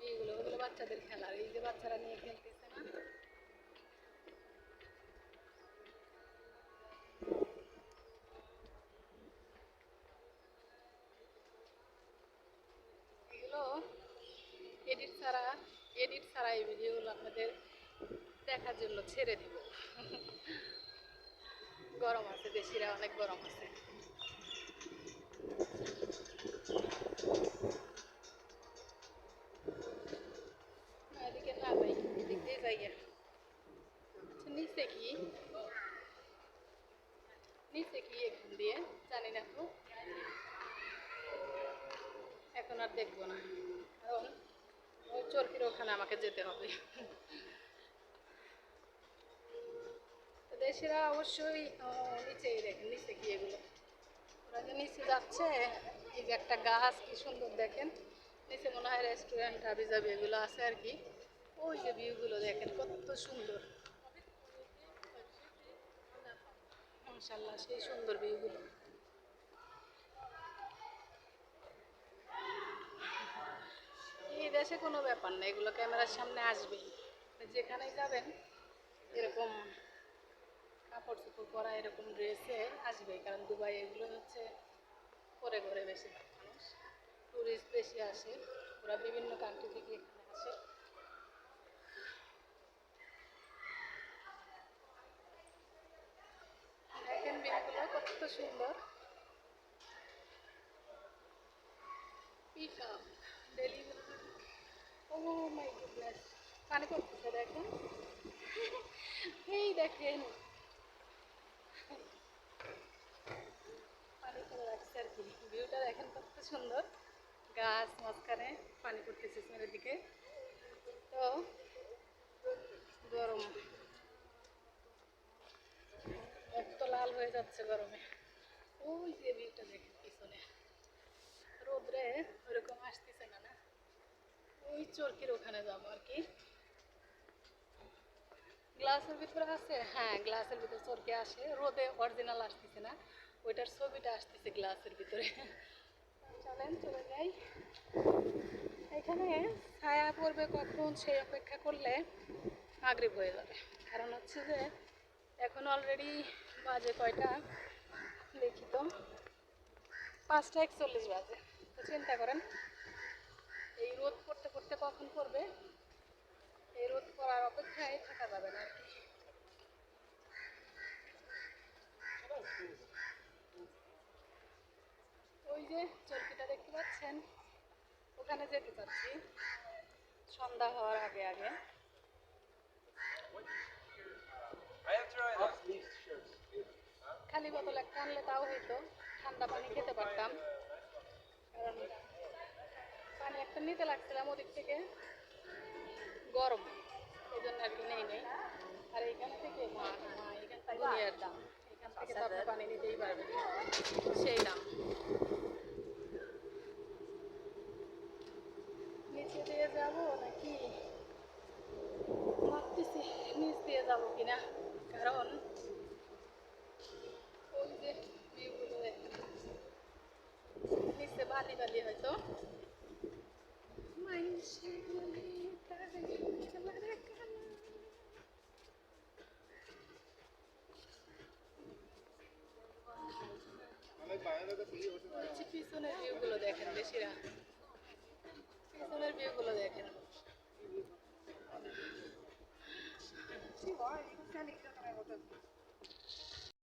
এইগুলো ওগুলো বাচ্চাদের খেলার, এই যে বাচ্চারা নিয়ে খেলতেছে না, এগুলো এডিট ছাড়া এডিট ছাড়া এই ভিডিওগুলো আপনাদের দেখার জন্য ছেড়ে দিব। গরম আছে, দেশিরা অনেক গরম আছে। এদিকে না ভাই, এদিক দিয়ে যাই। নিচে কি নিচে কি এখান দিয়ে জানি না তো, এখন আর দেখবো না, কারণ ওই চরকির ওখানে আমাকে যেতে হবে। দেশিরা অবশ্যই নিচেই দেখেন, নিচে কি এগুলো, ওরা যে নিচে যাচ্ছে, এই যে একটা গাছ কি সুন্দর দেখেন, নিচে মনে হয় রেস্টুরেন্ট হাবি জাবি এগুলো আছে আর কি। ওই যে ভিউগুলো দেখেন কত সুন্দর, মাশাআল্লাহ সেই সুন্দর ভিউগুলো। এই দেশে কোনো ব্যাপার না, এগুলো ক্যামেরার সামনে আসবেই, যেখানেই যাবেন এরকম কাপড় চোপড় পরা, এরকম ড্রেসে আসবে, কারণ দুবাই এগুলো হচ্ছে পরে ঘরে বেশিরভাগ মানুষ, টুরিস্ট বেশি আসে, ওরা বিভিন্ন কান্ট্রি থেকে এখানে আসে। দেখেন বিলগুলো কত সুন্দর, pick up delivery, oh my goodness, পানি করতেছে দেখেন, এই দেখেন পানি করে রাখছে আর কি, ভিউটা দেখেন কত সুন্দর, গাছ মাঝখানে পানি পড়তেছে চারিদিকে। তো গরম, এত লাল হয়ে যাচ্ছে গরমে। ওই যে ভিউটা দেখেন পিছনে, রোদ্রে ওরকম আসতেছে না, না ওই চরকির ওখানে যাবো আর কি। গ্লাসের ভিতরে আছে, হ্যাঁ গ্লাসের ভিতরে চরকি আসে, রোদে অরিজিনাল আসতেছে না, ওইটার ছবিটা আসতেছে গ্লাসের ভিতরে। চলেন চলে যাই, এখানে ছায়া পড়বে কখন সেই অপেক্ষা করলে মাগরিব হয়ে যাবে, কারণ হচ্ছে যে এখন অলরেডি বাজে কয়টা দেখি তো, 5টা 41 বাজে। তো চিন্তা করেন এই রোদ পড়তে পড়তে কখন পড়বে, এই রোদ পড়ার অপেক্ষায় থাকা যাবে না আর কি। ওই যে চরকিটা দেখতে পাচ্ছেন, ওখানে যেতে চাচ্ছি সন্ধ্যা হওয়ার আগে আগে। খালি বোতল একটা আনলে তাও হইতো, ঠান্ডা পানি খেতে পারতাম, কারণ পানি একটা নিতে লাগছিলাম ওদিক থেকে, গরম, এই জন্য আর কি নেই নেই। আর এইখান থেকে মা মা এখান থেকে দুনিয়ার দাম, এখান থেকে তো আপনি পানি নিতেই পারবেন সেই দাম। নিচে দিয়ে যাব নাকি ভাবতেছি নিচ দিয়ে যাব কিনা, কারণ ওই যে ভিউগুলো দেখেন, নিচে বালি বালি হয়তো, মাইনষে বলে তারে খেলারে কানা। পিছনের ভিউগুলো দেখেন, বেশিরা পিছনের ভিউগুলো দেখেন,